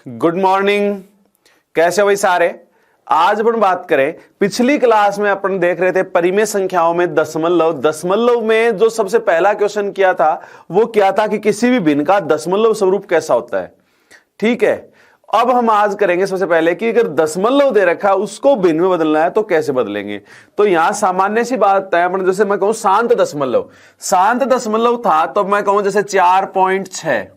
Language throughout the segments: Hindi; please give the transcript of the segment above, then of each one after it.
Good morning. कैसे हो भाई सारे? आज अपन बात करें, पिछली क्लास में अपन देख रहे थे परिमेय संख्याओं में दशमलव में जो सबसे पहला क्वेश्चन किया था वो क्या था कि किसी भी भिन्न का दशमलव स्वरूप कैसा होता है। ठीक है, अब हम आज करेंगे सबसे पहले कि अगर दशमलव दे रखा है उसको भिन्न में बदलना है तो कैसे बदलेंगे। तो यहां सामान्य सी बात है, अपन जैसे मैं कहूं शांत दशमलव था तो मैं कहूं जैसे 4.6,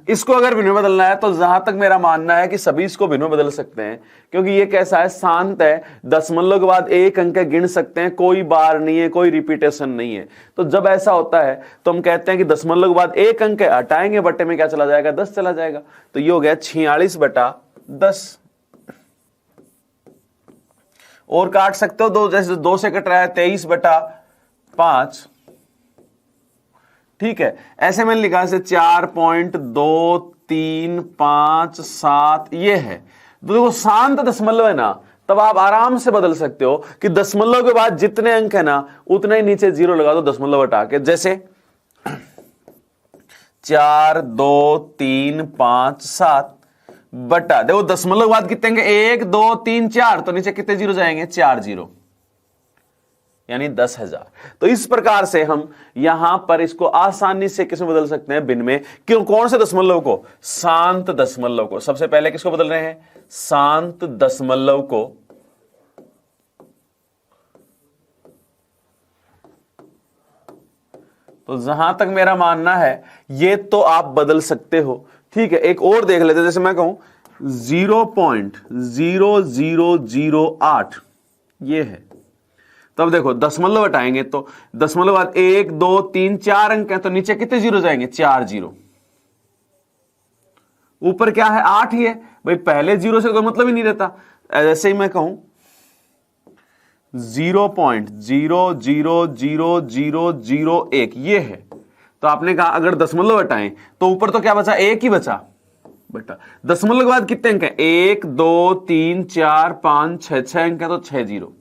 इसको अगर भिन्न में बदलना है तो जहां तक मेरा मानना है कि सभी इसको भिन्न में बदल सकते हैं, क्योंकि ये कैसा है, शांत है, दशमलव के बाद एक अंक गिन सकते हैं, कोई बार नहीं है, कोई रिपीटेशन नहीं है। तो जब ऐसा होता है तो हम कहते हैं कि दशमलव के बाद एक अंक हटाएंगे, बट्टे में क्या चला जाएगा, 10 चला जाएगा। तो ये हो गया 46/10। और काट सकते हो दो, जैसे 2 से कट रहा है 23/5। ठीक है, ऐसे मैंने लिखा है 4.2357 ये है। तो देखो शांत दशमलव है ना, तब आप आराम से बदल सकते हो कि दशमलव के बाद जितने अंक है ना उतने ही नीचे जीरो लगा दो दशमलव हटा के। जैसे 42357 बटा, देखो दशमलव के बाद कितने अंक, 1 2 3 4, तो नीचे कितने जीरो जाएंगे, 4 जीरो, यानी 10,000। तो इस प्रकार से हम यहां पर इसको आसानी से किसमें बदल सकते हैं, भिन्न में। क्यों, कौन से दशमलव को, शांत दशमलव को। सबसे पहले किसको बदल रहे हैं, शांत दशमलव को। तो जहां तक मेरा मानना है ये तो आप बदल सकते हो। ठीक है, एक और देख लेते हैं, जैसे मैं कहूं 0.0008 ये है। तब देखो दशमलव हटाएंगे तो दशमलव बाद 1 2 3 4 अंक है, तो नीचे कितने जीरो जाएंगे, 4 जीरो। ऊपर क्या है, 8 ही है भाई, पहले जीरो से कोई मतलब ही नहीं रहता। ऐसे ही मैं कहूं 0.000001 ये है। तो आपने कहा अगर दशमलव हटाएं तो ऊपर तो क्या बचा, 1 ही बचा बेटा। दशमलव के बाद कितने अंक है, 1 2 3 4 5 6 अंक है, तो 6 जीरो।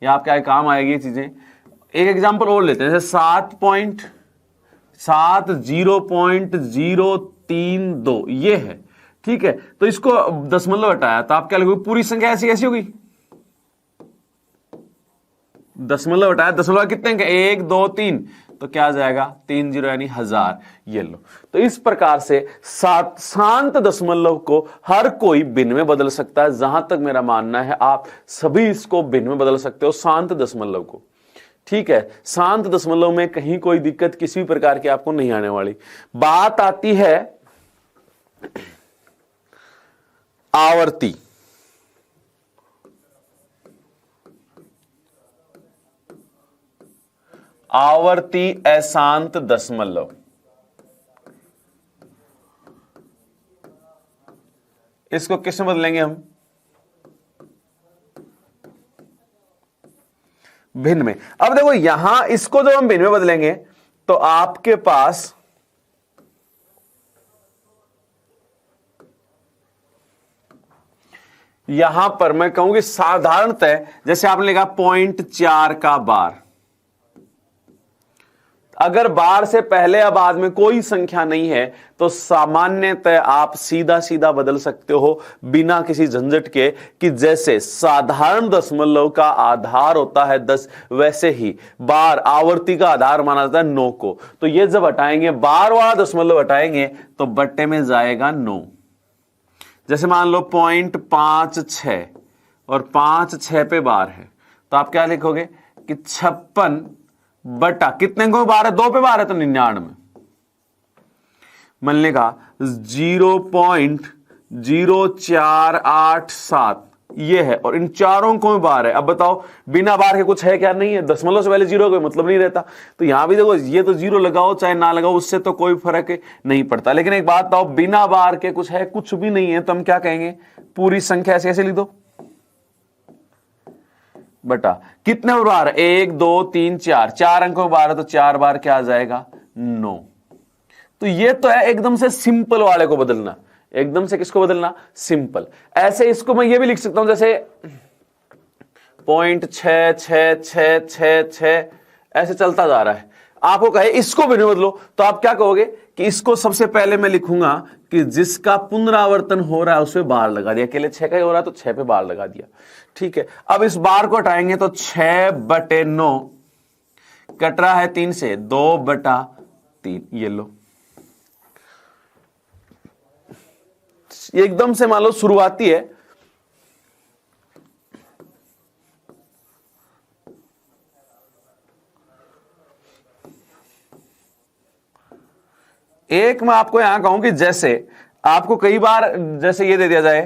ये आपके काम आएगी ये चीजें। एक एग्जांपल और लेते हैं, जैसे 7.0.032 ये है। ठीक है, तो इसको दशमलव हटाया तो आप क्या लिखोगे, पूरी संख्या ऐसी कैसी होगी, दशमलव हटाया, दशमलव कितने अंक, 1 2 3, तो क्या आ जाएगा, 3 जीरो यानी 1000। ये लो। तो इस प्रकार से शांत दशमलव को हर कोई भिन्न में बदल सकता है। जहां तक मेरा मानना है आप सभी इसको भिन्न में बदल सकते हो, शांत दशमलव को। ठीक है, शांत दशमलव में कहीं कोई दिक्कत किसी भी प्रकार की आपको नहीं आने वाली। बात आती है आवर्ती। आवर्ती अशांत दशमलव, इसको किस में बदलेंगे हम, भिन्न में। अब देखो यहां इसको जब हम भिन्न में बदलेंगे तो आपके पास यहां पर मैं कहूंगी साधारणतः, जैसे आपने लिखा 0.4 का बार, अगर बार से पहले या बाद में कोई संख्या नहीं है तो सामान्यतः आप सीधा सीधा बदल सकते हो बिना किसी झंझट के, कि जैसे साधारण दशमलव का आधार होता है 10, वैसे ही बार आवर्ती का आधार माना जाता है 9 को। तो ये जब हटाएंगे, बार वाला दशमलव हटाएंगे तो बट्टे में जाएगा 9। जैसे मान लो 0.56 और 5 पे बार है, तो आप क्या लिखोगे कि 56 बटा कितने को बार है, 2 पे बार है तो 99। मैंने कहा 0.0487 ये है, और इन चारों को बार है। अब बताओ बिना बार के कुछ है क्या, नहीं है। दशमलव से पहले जीरो कोई मतलब नहीं रहता। तो यहां भी देखो, ये तो जीरो लगाओ चाहे ना लगाओ, उससे तो कोई फर्क नहीं पड़ता। लेकिन एक बात बताओ, बिना बार के कुछ है, कुछ भी नहीं है, तो हम क्या कहेंगे, पूरी संख्या ऐसे ऐसे लिख दो बटा कितने बार, 1 2 3 4, 4 अंकों बार है तो 4 बार क्या आ जाएगा, 9। तो ये तो है एकदम से सिंपल वाले को बदलना। एकदम से किसको बदलना, सिंपल। ऐसे इसको मैं ये भी लिख सकता हूं, जैसे 0.666666 ऐसे चलता जा रहा है। आपको कहे इसको भिन्न बदलो, तो आप क्या कहोगे कि इसको सबसे पहले मैं लिखूंगा कि जिसका पुनरावर्तन हो रहा है उसपे बार लगा दिया, अकेले 6 का ही हो रहा है तो 6 पे बार लगा दिया। ठीक है, अब इस बार को हटाएंगे तो 6/9 कट रहा है 3 से, 2/3, ये लो। एकदम से मान लो शुरुआती है, एक मैं आपको यहां कहूं कि जैसे आपको कई बार जैसे ये दे दिया जाए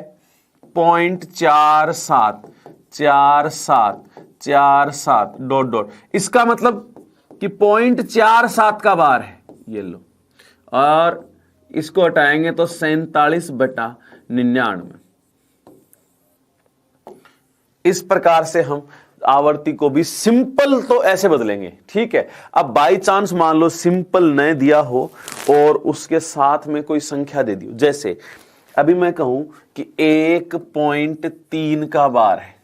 0.474747 डॉट डॉट, इसका मतलब कि 0.47 का बार है, ये लो, और इसको हटाएंगे तो 47/99। इस प्रकार से हम आवर्ती को भी सिंपल तो ऐसे बदलेंगे। ठीक है, अब बाई चांस मान लो सिंपल न दिया हो और उसके साथ में कोई संख्या दे दी हो, जैसे अभी मैं कहूं कि 1.3 का बार है,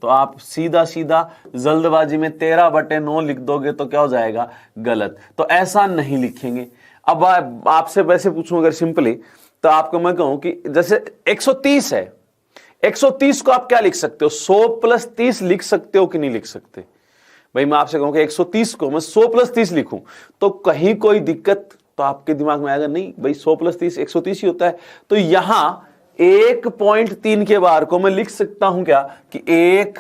तो आप सीधा सीधा जल्दबाजी में 13/9 लिख दोगे तो क्या हो जाएगा, गलत। तो ऐसा नहीं लिखेंगे। अब आपसे वैसे पूछूं अगर सिंपली, तो आपको मैं कहूं कि जैसे 130 है, 130 को आप क्या लिख सकते हो, 100 + 30 लिख सकते हो कि नहीं लिख सकते? भाई मैं आपसे कहूं कि 130 को मैं 100 + 30 लिखूं तो कहीं कोई दिक्कत तो आपके दिमाग में आएगा नहीं, भाई 100 + 30 130 ही होता है। तो यहां 1.3 के बार को मैं लिख सकता हूं क्या कि 1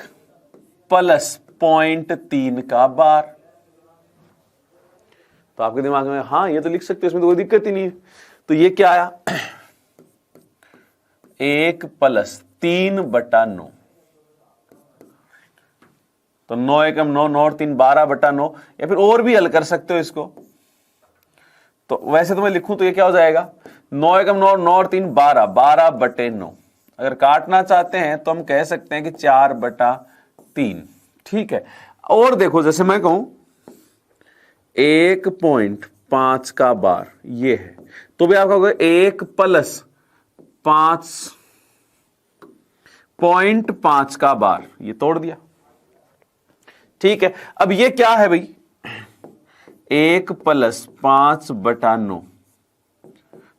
+ 0.3 का बार। तो आपके दिमाग में हाँ ये तो लिख सकते हो, इसमें तो कोई दिक्कत ही नहीं है। तो ये क्या आया 1 + 3/9, तो 9 एकम 9, 9 और 3 12/9, या फिर और भी हल कर सकते हो इसको। तो वैसे तो मैं लिखूं तो ये क्या हो जाएगा 9 एकम 9, 9 और 3 12, 12/9। अगर काटना चाहते हैं तो हम कह सकते हैं कि 4/3। ठीक है, और देखो जैसे मैं कहूं 1.5 का बार ये है, तो भी आपका होगा 1 + 5.5 का बार, ये तोड़ दिया। ठीक है, अब ये क्या है भाई 1 + 5/9,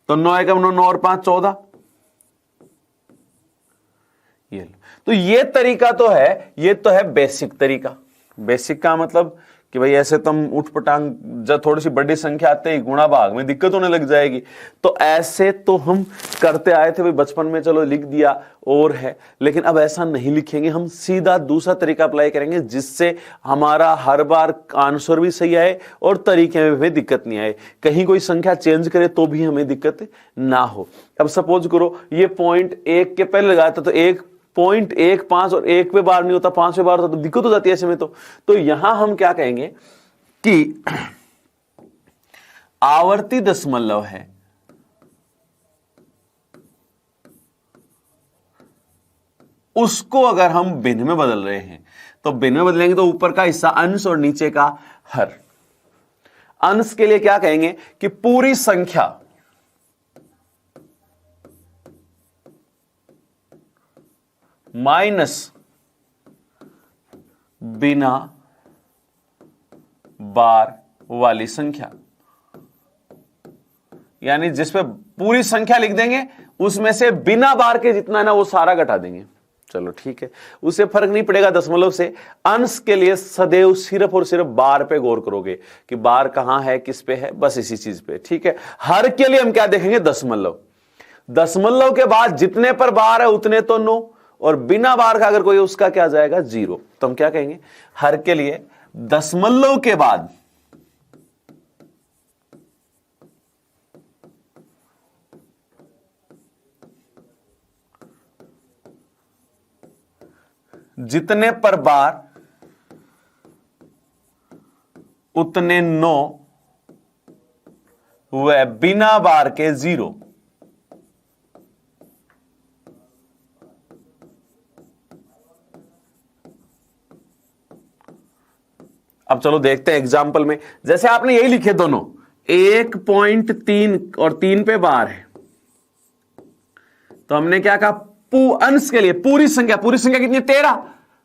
तो 9 एकम 9, 9 और 5 14, ये तो ये तरीका तो है, ये तो है बेसिक तरीका। बेसिक का मतलब कि भाई ऐसे तो हम उठपटांग जब थोड़ी सी बड़ी संख्या आते ही गुणा भाग में दिक्कत होने लग जाएगी, तो ऐसे तो हम करते आए थे भाई बचपन में, चलो लिख दिया और है। लेकिन अब ऐसा नहीं लिखेंगे, हम सीधा दूसरा तरीका अप्लाई करेंगे जिससे हमारा हर बार आंसर भी सही आए और तरीके में भी दिक्कत नहीं आए, कहीं कोई संख्या चेंज करे तो भी हमें दिक्कत ना हो। अब सपोज करो ये 0.1 के पहले लगाया था, तो 1.15 और 1 पे बार नहीं होता, 5 पे बार होता, तो दिक्कत हो जाती है ऐसे में। तो यहां हम क्या कहेंगे कि आवर्ती दशमलव है, उसको अगर हम भिन्न में बदल रहे हैं तो भिन्न में बदलेंगे तो ऊपर का हिस्सा अंश और नीचे का हर। अंश के लिए क्या कहेंगे कि पूरी संख्या माइनस बिना बार वाली संख्या, यानी जिसपे पूरी संख्या लिख देंगे उसमें से बिना बार के जितना है ना वो सारा घटा देंगे। चलो ठीक है, उससे फर्क नहीं पड़ेगा दशमलव से। अंश के लिए सदैव सिर्फ और सिर्फ बार पे गौर करोगे कि बार कहां है, किस पे है, बस इसी चीज पे। ठीक है, हर के लिए हम क्या देखेंगे दशमलव। दशमलव के बाद जितने पर बार है उतने तो 9, और बिना बार का अगर कोई उसका क्या जाएगा 0। तो हम क्या कहेंगे हर के लिए दशमलव के बाद जितने पर बार उतने 9 व बिना बार के 0। अब चलो देखते हैं एग्जाम्पल में, जैसे आपने यही लिखे दोनों 1.3 और 3 पे बार है, तो हमने क्या कहा अंश के लिए पूरी संख्या कितनी है 13,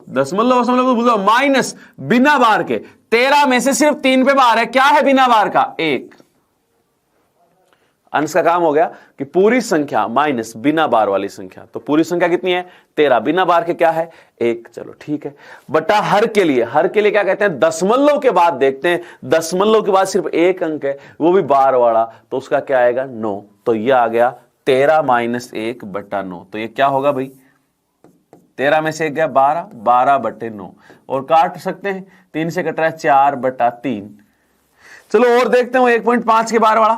दशमलव तो भूलो माइनस बिना बार के 13 में से सिर्फ 3 पे बार है, क्या है बिना बार का? 1। अंश का काम हो गया कि पूरी संख्या माइनस बिना बार वाली संख्या। तो पूरी संख्या कितनी है? 13, बिना बार के क्या है? 1। चलो ठीक है, बटा हर के लिए, हर के लिए क्या कहते हैं? दशमलव के बाद देखते हैं, दशमलव के बाद सिर्फ एक अंक है, वो भी बार वाला, तो उसका क्या आएगा? 9। तो ये आ गया 13 माइनस 1 बटा 9। तो ये क्या होगा भाई? 13 में से 1 गया 12, 12 बटे 9, और काट सकते हैं, 3 से कट रहा है 4 बटा 3। चलो और देखते हैं 1.5 के बार वाला।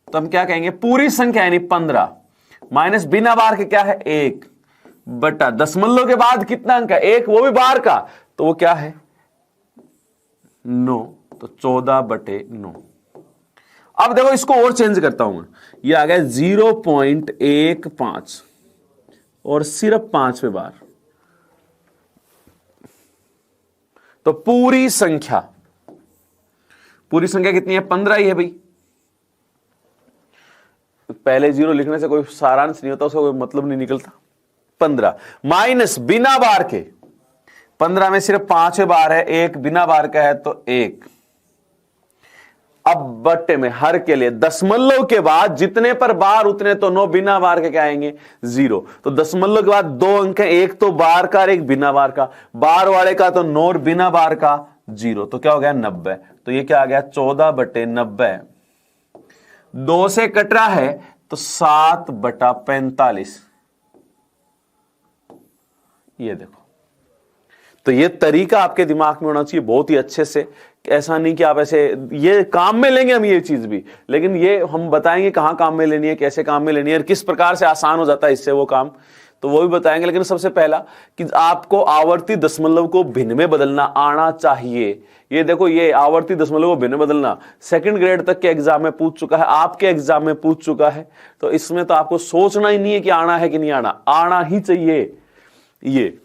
तो हम क्या कहेंगे? पूरी संख्या यानी 15 माइनस बिना बार के क्या है? 1 बटा दशमलव के बाद कितना अंक है? 1, वो भी बार का, तो वो क्या है? 9। तो 14 बटे 9। अब देखो इसको और चेंज करता हूं मैं, ये आ गया 0.15 और सिर्फ 5 पे बार। तो पूरी संख्या कितनी है? 15 ही है भाई। पहले 0 लिखने से कोई सारांश नहीं होता, उसका कोई मतलब नहीं निकलता। 15 माइनस बिना बार के, 15 में सिर्फ 5 बार है, 1 बिना बार का है, तो 1। अब बट्टे में हर के लिए दशमलव के बाद जितने पर बार उतने, तो 9, बिना बार के क्या आएंगे? 0। तो दशमलव के बाद 2 अंक है, एक तो बार का और एक बिना बार का, बार वाले का तो 9 और बिना बार का 0। तो क्या हो गया? 90। तो ये क्या आ गया? 14 बटे 90। 2 से कट रहा है तो 7 बटा 45। ये देखो, तो ये तरीका आपके दिमाग में होना चाहिए बहुत ही अच्छे से। ऐसा नहीं कि आप ऐसे, ये काम में लेंगे हम ये चीज भी, लेकिन ये हम बताएंगे कहां काम में लेनी है, कैसे काम में लेनी है, और किस प्रकार से आसान हो जाता है इससे वो काम, तो वो भी बताएंगे। लेकिन सबसे पहला कि आपको आवर्ती दशमलव को भिन्न में बदलना आना चाहिए। ये देखो, ये आवर्ती दशमलव को भिन्न में बदलना सेकंड ग्रेड तक के एग्जाम में पूछ चुका है, आपके एग्जाम में पूछ चुका है, तो इसमें तो आपको सोचना ही नहीं है कि आना है कि नहीं आना, आना ही चाहिए ये।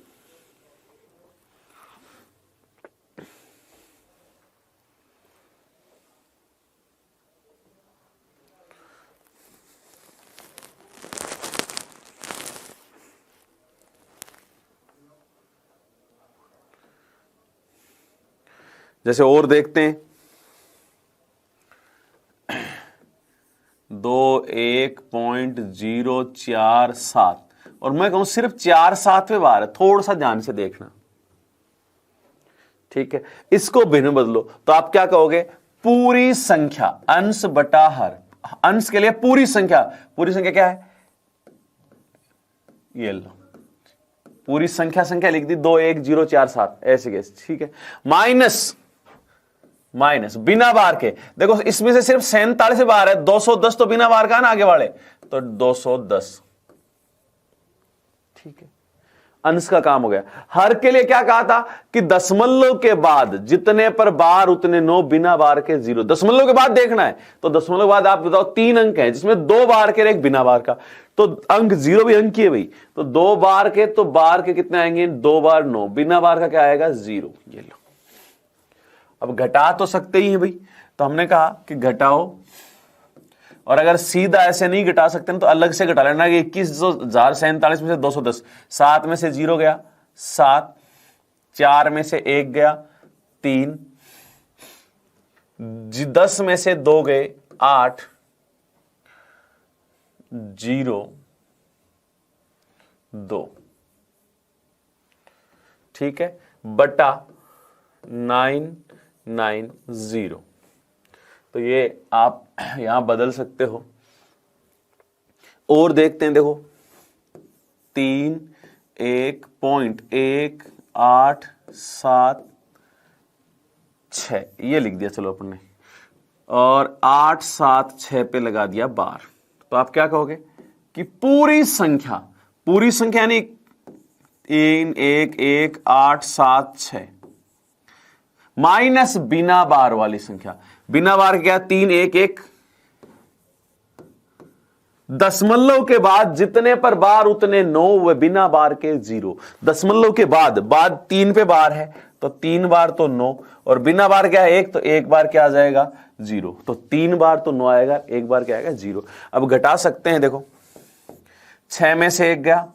जैसे और देखते हैं, 1.047 और मैं कहूं सिर्फ 4/7 पे बार है, थोड़ा सा ध्यान से देखना, ठीक है। इसको भिन्न बदलो तो आप क्या कहोगे? पूरी संख्या अंश बटा हर, अंश के लिए पूरी संख्या क्या है? ये लो, पूरी संख्या लिख दी 21047 ऐसे कैसे, ठीक है। माइनस बिना बार के, देखो इसमें से सिर्फ 47 बार है, 210 तो बिना बार का ना आगे वाले, तो 210, ठीक है। अंश का काम हो गया। हर के लिए क्या कहा था कि दशमलव के बाद जितने पर बार उतने 9, बिना बार के 0। दशमलव के बाद देखना है, तो दशमलव के बाद आप बताओ 3 अंक हैं जिसमें 2 बार के एक बिना बार का, तो अंक 0 भी अंक ही है भाई, तो 2 बार के, तो बार के कितने आएंगे? 2 बार 9, बिना बार का क्या आएगा? 0। ये लो, अब घटा तो सकते ही हैं भाई, तो हमने कहा कि घटाओ, और अगर सीधा ऐसे नहीं घटा सकते तो अलग से घटा लेना कि 21,047 में से 210, 7 में से 0 गया 7, 4 में से 1 गया 3, 10 में से 2 गए 8, 0 2, ठीक है, बटा 990। तो ये आप यहां बदल सकते हो। और देखते हैं, देखो 3 1.187 ये लिख दिया, चलो अपन ने, और 876 पे लगा दिया बार। तो आप क्या कहोगे कि पूरी संख्या यानी 311,876 माइनस बिना बार वाली संख्या, बिना बार क्या? 311, दशमलव के बाद जितने पर बार उतने 9, वे बिना बार के 0। दशमलव के बाद 3 पे बार है, तो 3 बार तो 9, और बिना बार क्या है? 1, तो 1 बार क्या आ जाएगा? 0। तो 3 बार तो 9 आएगा, 1 बार क्या आएगा? 0। अब घटा सकते हैं, देखो 6 में से 1 गया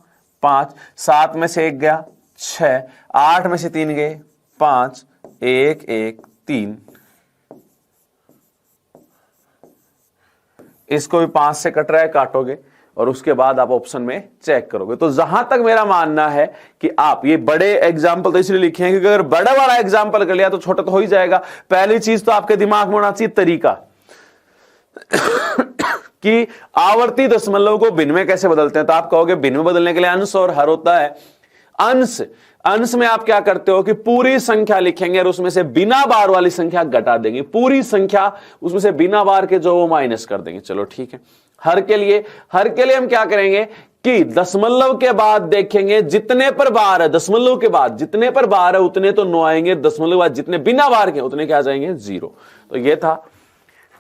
5, 7 में से 1 गया 6, 8 में से 3 गए 5 1 1 3, इसको भी 5 से कट रहा है, काटोगे और उसके बाद आप ऑप्शन में चेक करोगे। तो जहां तक मेरा मानना है कि आप ये बड़े एग्जाम्पल तो इसलिए लिखे हैं क्योंकि अगर बड़ा बड़ा एग्जाम्पल कर लिया तो छोटा तो हो ही जाएगा। पहली चीज तो आपके दिमाग में होना चाहिए तरीका कि आवर्ती दशमलव को भिन्न में कैसे बदलते हैं। तो आप कहोगे भिन्न में बदलने के लिए अंश और हर होता है। अंश में आप क्या करते हो कि पूरी संख्या लिखेंगे और उसमें से बिना बार वाली संख्या घटा देंगे, पूरी संख्या उसमें से बिना बार के जो वो माइनस कर देंगे। चलो ठीक है। हर के लिए हम क्या करेंगे कि दशमलव के बाद देखेंगे जितने पर बार है, दशमलव के बाद जितने पर बार है उतने तो 9 आएंगे, दशमलव के बाद जितने बिना बार के उतने क्या जाएंगे 0। तो ये था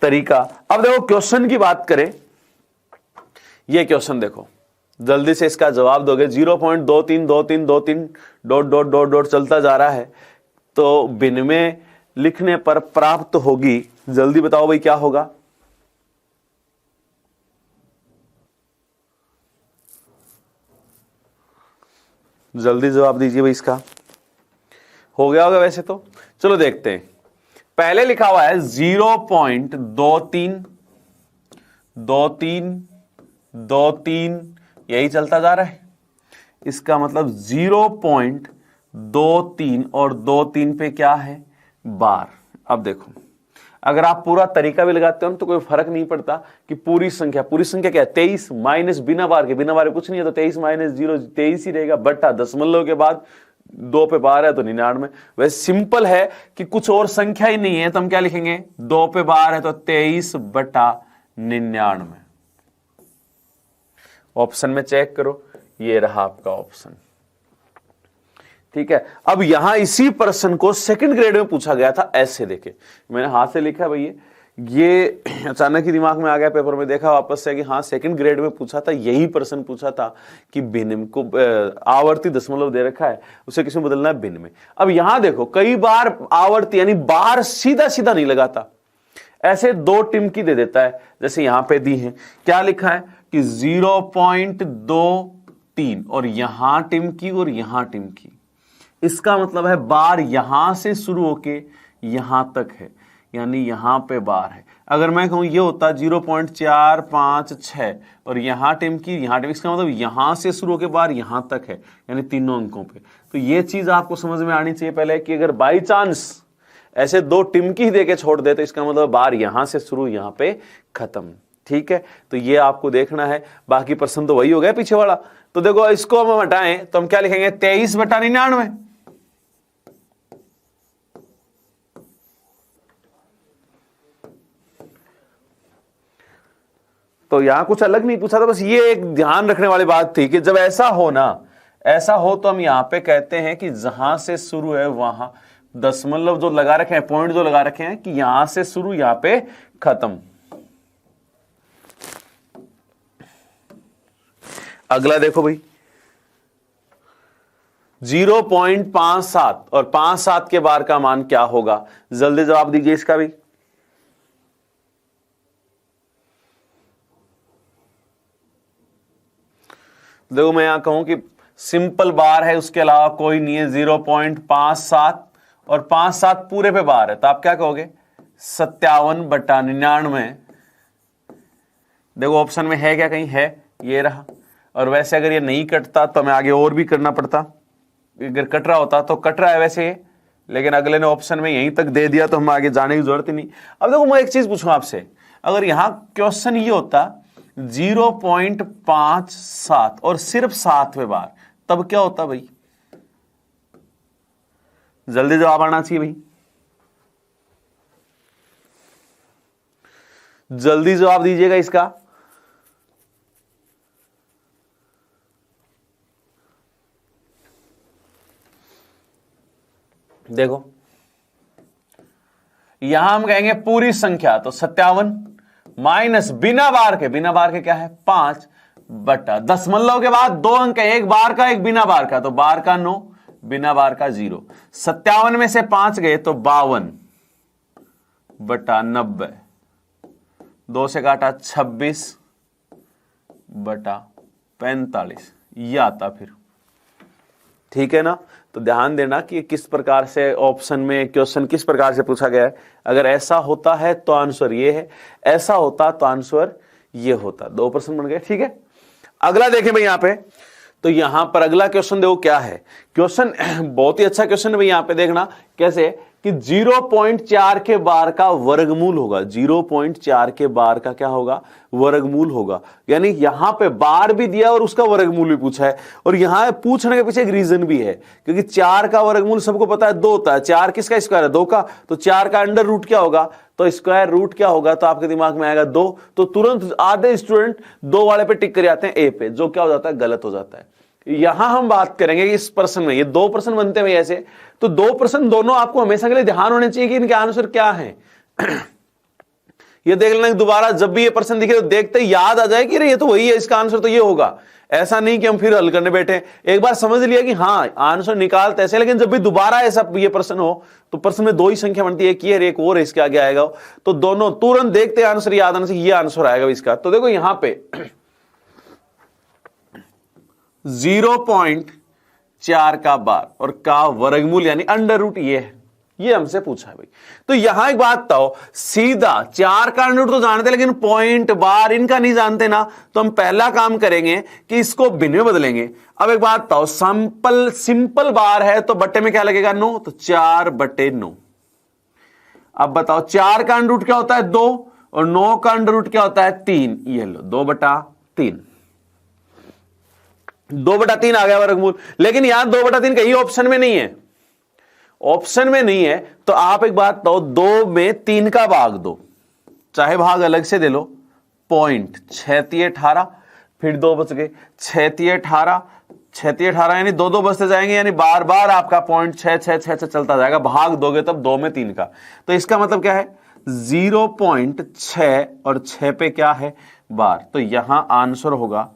तरीका। अब देखो क्वेश्चन की बात करें, ये क्वेश्चन देखो, जल्दी से इसका जवाब दोगे। 0.232323 डॉट डॉट डॉट डॉट चलता जा रहा है, तो भिन्न में लिखने पर प्राप्त होगी। जल्दी बताओ भाई क्या होगा। जल्दी जवाब दीजिए भाई। इसका हो गया होगा वैसे तो। चलो देखते हैं। पहले लिखा हुआ है 0.232323, यही चलता जा रहा है। इसका मतलब 0.23 और 23 पे क्या है बार। अब देखो अगर आप पूरा तरीका भी लगाते हो तो कोई फर्क नहीं पड़ता कि पूरी संख्या क्या है 23 माइनस बिना बार के कुछ नहीं है, तो 23 माइनस 0 23 ही रहेगा, बट्टा दशमलव के बाद 2 पे बार है तो 99। वैसे सिंपल है कि कुछ और संख्या ही नहीं है तो हम क्या लिखेंगे 2 पे बार है तो 23 बटा 99। ऑप्शन में चेक करो, ये रहा आपका ऑप्शन। ठीक है। अब यहां इसी प्रश्न को सेकंड ग्रेड में पूछा गया था, ऐसे देखे मैंने हाथ से लिखा है भैया, ये अचानक ही दिमाग में आ गया, पेपर में देखा वापस से कि हाँ सेकंड ग्रेड में पूछा था, यही प्रश्न पूछा था कि भिन्न को आवर्ती दशमलव दे रखा है उसे किसमें बदलना है भिन्न में। अब यहां देखो कई बार आवर्ती यानी बार सीधा सीधा नहीं लगाता, ऐसे 2 टिमकी दे देता है। जैसे यहां पे दी है, क्या लिखा है कि 0.23 और यहां टिमकी और यहां टिमकी। इसका मतलब है बार यहां से शुरू होके यहां तक है, यानी यहां पे बार है। अगर मैं कहूं ये होता 0.456 और यहां टिमकी इसका मतलब यहां से शुरू होके बार यहां तक है, यानी तीनों अंकों पे। तो ये चीज आपको समझ में आनी चाहिए पहले कि अगर बाई चांस ऐसे 2 टिमकी देके छोड़ दे तो इसका मतलब बार यहां से शुरू यहां पे खत्म। ठीक है। तो ये आपको देखना है, बाकी प्रश्न तो वही हो गया पीछे वाला। तो देखो इसको हम हटाएं तो हम क्या लिखेंगे 23 बटा 99। तो यहां कुछ अलग नहीं पूछा था, बस ये एक ध्यान रखने वाली बात थी कि जब ऐसा हो तो हम यहां पे कहते हैं कि जहां से शुरू है वहां दशमलव जो लगा रखे हैं, पॉइंट जो लगा रखे हैं कि यहां से शुरू यहां पे खत्म। अगला देखो भाई 0.57 और 57 के बार का मान क्या होगा। जल्दी जवाब दीजिए इसका भी। देखो मैं यहां कहूं कि सिंपल बार है, उसके अलावा कोई नहीं है। 0.57 और 57 पूरे पे बार है, तो आप क्या कहोगे 57 बटा 99। देखो ऑप्शन में है क्या, कहीं है, ये रहा। और वैसे अगर ये नहीं कटता तो हमें आगे और भी करना पड़ता, अगर कट रहा होता तो कट रहा है वैसे ये, लेकिन अगले ने ऑप्शन में यहीं तक दे दिया तो हम आगे जाने की जरूरत ही नहीं। अब देखो मैं एक चीज पूछूं आपसे, अगर यहां क्वेश्चन ये होता 0.57 और सिर्फ 7वें बार, तब क्या होता भाई। जल्दी जवाब आना चाहिए भाई, जल्दी जवाब दीजिएगा इसका। देखो यहां हम कहेंगे पूरी संख्या, तो 57 माइनस बिना बार के क्या है 5 बटा दशमलव के बाद 2 अंक है, एक बार का एक बिना बार का, तो बार का 9 बिना बार का 0। 57 में से 5 गए तो 52 बटा 90, 2 से काटा 26 बटा 45, यह आता फिर। ठीक है ना। तो ध्यान देना कि किस प्रकार से ऑप्शन में क्वेश्चन किस प्रकार से पूछा गया है। अगर ऐसा होता है तो आंसर ये है, ऐसा होता तो आंसर ये होता। 2 प्रश्न बन गए। ठीक है, अगला देखें भाई यहां पे। तो यहां पर अगला क्वेश्चन देखो क्या है। क्वेश्चन बहुत ही अच्छा क्वेश्चन है भाई। यहां पे देखना कैसे कि 0.4 के बार का वर्गमूल होगा। 0.4 के बार का क्या होगा, वर्गमूल होगा। यानी यहां पे बार भी दिया और उसका वर्गमूल भी पूछा है। और यहां पूछने के पीछे एक रीजन भी है, क्योंकि 4 का वर्गमूल सबको पता है 2 होता है। 4 किसका स्क्वायर है, 2 का। तो 4 का अंडर रूट क्या होगा, तो स्क्वायर रूट क्या होगा, तो आपके दिमाग में आएगा 2। तो तुरंत आधे स्टूडेंट 2 वाले पे टिक कर जाते हैं ए पे, जो क्या हो जाता है, गलत हो जाता है। यहां हम बात करेंगे कि इस प्रश्न में ये 2 प्रश्न बनते हैं ऐसे। तो 2 प्रश्न दोनों आपको हमेशा के लिए ध्यान होने चाहिए कि इनके आंसर क्या है। ये देख लेना दोबारा, जब भी ये प्रश्न दिखे तो देखते ही याद आ जाए कि ये तो वही है, इसका आंसर तो ये होगा। ऐसा नहीं कि हम फिर हल करने बैठे। एक बार समझ लिया कि हाँ आंसर निकालते ऐसे, लेकिन जब भी दोबारा ऐसा ये प्रश्न हो तो प्रश्न में 2 ही संख्या बनती है, एक ये एक और इसके आगे आएगा। तो दोनों तुरंत देखते आंसर याद आने से ये आंसर आएगा इसका। तो देखो यहां पे 0.4 का बार और का वर्गमूल यानी अंडर रूट ये हमसे पूछा है भाई। तो यहां एक बात बताओ, सीधा 4 का अंडर रूट तो जानते लेकिन पॉइंट बार इनका नहीं जानते ना। तो हम पहला काम करेंगे कि इसको भिन्न में बदलेंगे। अब एक बात बताओ, सिंपल बार है तो बट्टे में क्या लगेगा, 9। तो 4/9। अब बताओ 4 का अंडर रूट क्या होता है, 2, और 9 का अंडर रूट क्या होता है, 3। ये लो 2/3। 2/3 आ गया वर्गमूल। लेकिन यहां 2/3 कहीं ऑप्शन में नहीं है, ऑप्शन में नहीं है। तो आप एक बात बताओ, 2 में 3 का भाग दो, चाहे भाग अलग से दे लो। पॉइंट 6×18, फिर 2 बच गए, 6×18, 6×18 यानी 2 बचते जाएंगे, यानी बार बार आपका पॉइंट 6 चलता जाएगा। भाग दोगे तब 2 में 3 का। तो इसका मतलब क्या है, 0.6 और 6 पे क्या है, बार। तो यहां आंसर होगा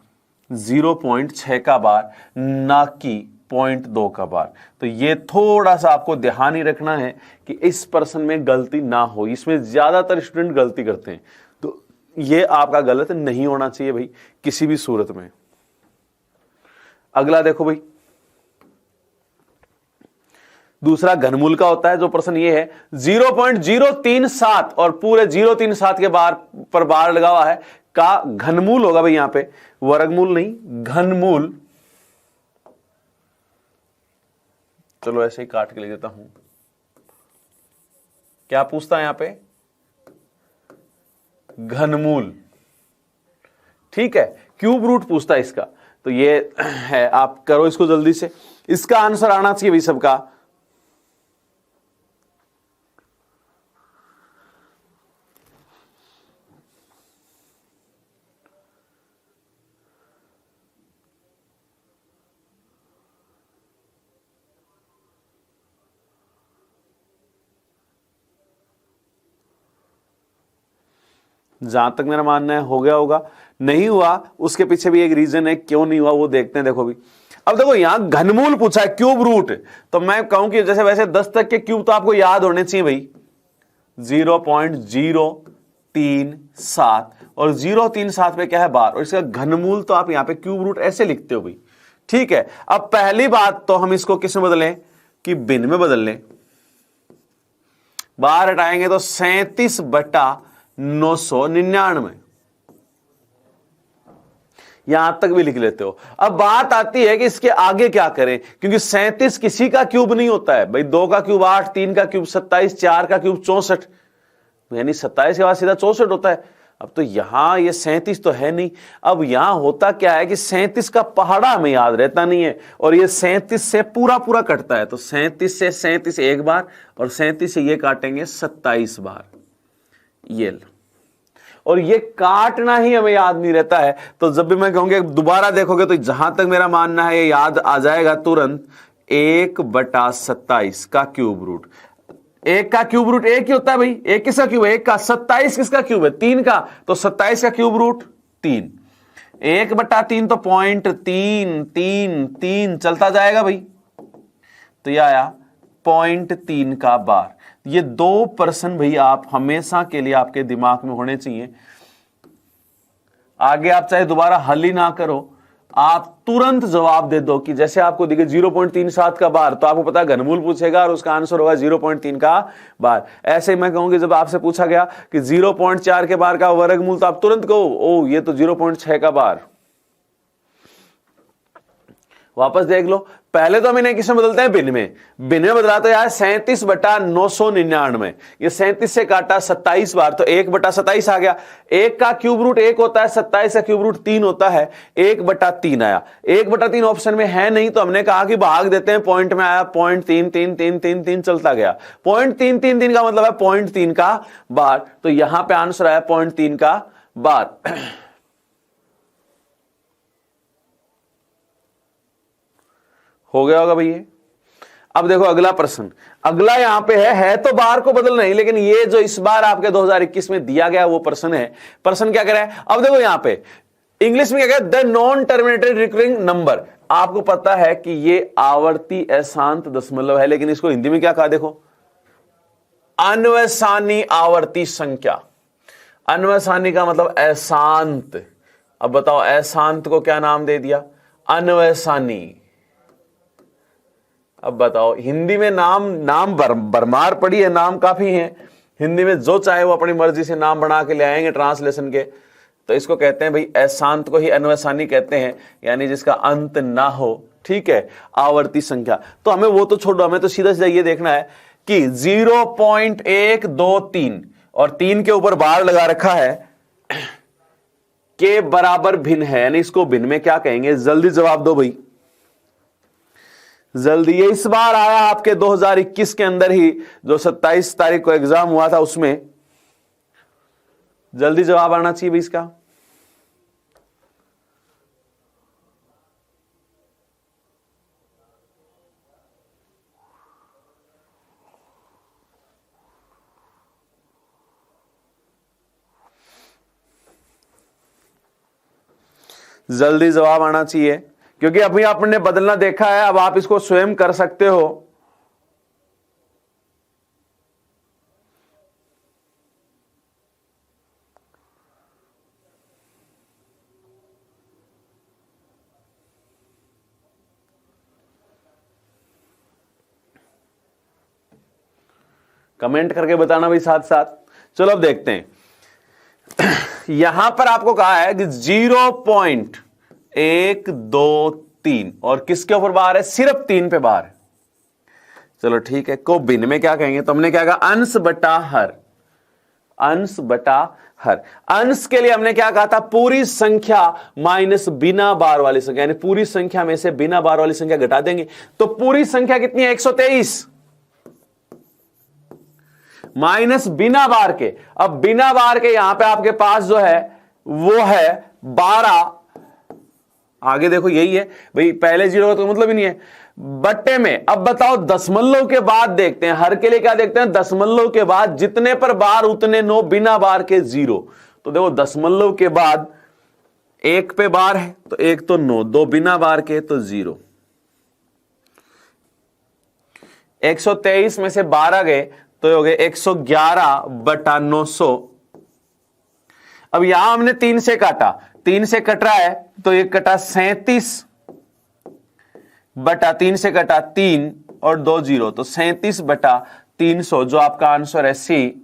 0.6 का बार, ना कि 0.2 का बार। तो ये थोड़ा सा आपको ध्यान ही रखना है कि इस प्रश्न में गलती ना हो। इसमें ज्यादातर स्टूडेंट गलती करते हैं, तो ये आपका गलत नहीं होना चाहिए भाई किसी भी सूरत में। अगला देखो भाई, दूसरा घनमूल का होता है। जो प्रश्न ये है 0.037 और पूरे 037 के बार पर बार लगा हुआ है का घनमूल होगा भाई। यहां पे वर्गमूल नहीं, घनमूल। चलो ऐसे ही काट के ले देता हूं। क्या पूछता है यहां पे, घनमूल। ठीक है, क्यूब रूट पूछता है इसका। तो ये है, आप करो इसको जल्दी से। इसका आंसर आना चाहिए भाई सबका। जहां तक मेरा मानना है हो गया होगा। नहीं हुआ उसके पीछे भी एक रीजन है, क्यों नहीं हुआ वो देखते हैं। देखो भी, अब देखो यहां घनमूल पूछा है, क्यूब रूट। तो मैं कहूं कि जैसे वैसे 10 तक के क्यूब तो आपको याद होने चाहिए भाई। 0.037 और 037 पे क्या है, बार। और इसका घनमूल तो आप यहां पे क्यूब रूट ऐसे लिखते हो भाई। ठीक है, अब पहली बात तो हम इसको किस में बदलें, कि भिन्न में बदल लें। बाहर हटाएंगे तो 37/999। यहां तक भी लिख लेते हो। अब बात आती है कि इसके आगे क्या करें, क्योंकि 37 किसी का क्यूब नहीं होता है भाई। 2 का क्यूब 8, 3 का क्यूब 27, 4 का क्यूब 64, यानी 27 के बाद सीधा 64 होता है। अब तो यहां ये 37 तो है नहीं। अब यहां होता क्या है कि 37 का पहाड़ा हमें याद रहता नहीं है, और ये 37 से पूरा पूरा कटता है। तो 37 से 37 एक बार, और 37 से ये काटेंगे 27 बार। ये और ये काटना ही हमें याद नहीं रहता है। तो जब भी मैं कहूंगा दोबारा देखोगे तो जहां तक मेरा मानना है ये याद आ जाएगा तुरंत। 1/27 का क्यूब रूट। 1 का क्यूब रूट 1 ही होता है भाई। 1 किसका क्यूब है, 1 का। 27 किसका क्यूब है, 3 का। तो 27 का क्यूब रूट 3। 1/3 तो 0.333 चलता जाएगा भाई। तो यह आया 0.3 का बार। ये 2 प्रश्न भाई आप हमेशा के लिए आपके दिमाग में होने चाहिए। आगे आप चाहे दोबारा हल ही ना करो, आप तुरंत जवाब दे दो कि जैसे आपको दिखे 0.37 का बार, तो आपको पता है घनमूल पूछेगा और उसका आंसर होगा 0.3 का बार। ऐसे ही मैं कहूंगी जब आपसे पूछा गया कि 0.4 के बार का वर्गमूल, तो आप तुरंत कहो ओ ये तो 0.6 का बार। वापस देख लो, पहले तो हम इन्हें किसमें बदलते हैं, भिन्न में। भिन्न में बदलाते हैं 37/999। ये 37 से काटा 27 बार, तो 1/27 आ गया। 1 का क्यूब रूट 1 होता है, 27 का क्यूब रूट 3 होता है, 1/3 आया। 1/3 ऑप्शन में है नहीं, तो हमने कहा कि भाग देते हैं, पॉइंट में आया 0.33333 चलता गया। 0.333 का मतलब है 0.3 का बार, तो यहां पर आंसर आया 0.3 का बार। हो गया होगा भैया। अब देखो अगला प्रश्न, अगला यहां पे है तो बार को बदल नहीं, लेकिन ये जो इस बार आपके 2021 में दिया गया वो प्रश्न है। प्रश्न क्या कह रहा है, अब देखो यहां पे इंग्लिश में क्या कह रहा है, the non terminated recurring number. आपको पता है कि ये आवर्ती अशांत दशमलव है, लेकिन इसको हिंदी में क्या कहा, देखो अन्वसानी आवर्ती संख्या। अन्वसानी का मतलब अशांत। अब बताओ अशांत को क्या नाम दे दिया, अन्वसानी। अब बताओ हिंदी में नाम भरमार पड़ी है, नाम काफी है हिंदी में, जो चाहे वो अपनी मर्जी से नाम बना के ले आएंगे ट्रांसलेशन के। तो इसको कहते हैं भाई अशांत को ही अन्वसानी कहते हैं, यानी जिसका अंत ना हो। ठीक है, आवर्ती संख्या। तो हमें वो तो छोड़ो, हमें तो सीधा सीधा ये देखना है कि 0.123 और 3 के ऊपर बार लगा रखा है के बराबर भिन्न है, यानी इसको भिन्न में क्या कहेंगे, जल्दी जवाब दो भाई जल्दी। ये इस बार आया आपके 2021 के अंदर ही, जो 27 तारीख को एग्जाम हुआ था उसमें। जल्दी जवाब आना चाहिए भाई इसका। जल्दी जवाब आना चाहिए, क्योंकि अभी आपने बदलना देखा है, अब आप इसको स्वयं कर सकते हो। कमेंट करके बताना भी साथ साथ। चलो अब देखते हैं। यहां पर आपको कहा है कि 0.123 और किसके ऊपर बार है, सिर्फ 3 पे बार है। चलो ठीक है, को भिन्न में क्या कहेंगे, तो हमने क्या कहा, अंश बटा हर। अंश बटा हर। अंश के लिए हमने क्या कहा था, पूरी संख्या माइनस बिना बार वाली संख्या, यानी पूरी संख्या में से बिना बार वाली संख्या घटा देंगे। तो पूरी संख्या कितनी है, 123 माइनस बिना बार के। अब बिना बार के यहां पे आपके पास जो है वो है 12। आगे देखो यही है भाई, पहले 0 का तो मतलब ही नहीं है, बट्टे में। अब बताओ दशमलव के बाद देखते हैं, हर के लिए क्या देखते हैं, दशमलव के बाद जितने पर बार उतने 9, बिना बार के 0। तो देखो दशमलव के बाद 1 पे बार है तो 1 तो 9, 2 बिना बार के तो 0। 123 में से 12 गए तो हो गए 111/900। अब यहां हमने 3 से काटा, 3 से कट रहा है तो ये कटा 37/3 से कटा 3 और 2 0, तो 37/300, जो आपका आंसर है सी।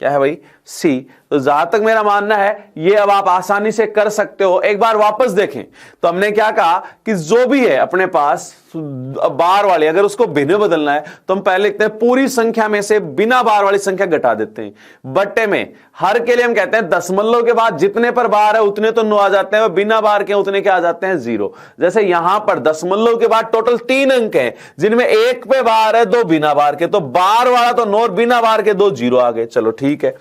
क्या है भाई, सी। तो जहां तक मेरा मानना है ये अब आप आसानी से कर सकते हो। एक बार वापस देखें तो हमने क्या कहा कि जो भी है अपने पास बार वाली, अगर उसको भिन्न बदलना है तो हम पहले लिखते हैं पूरी संख्या में से बिना बार वाली संख्या घटा देते हैं। बट्टे में हर के लिए हम कहते हैं दशमलव के बाद जितने पर बार है उतने तो 9 आ जाते हैं, बिना बार के उतने क्या आ जाते हैं, 0। जैसे यहां पर दशमलव के बाद टोटल 3 अंक हैं, जिनमें 1 पे बार है, 2 बिना बार के, तो बार वाला तो 9, बिना बार के 2 0 आ गए। चलो ठीक है,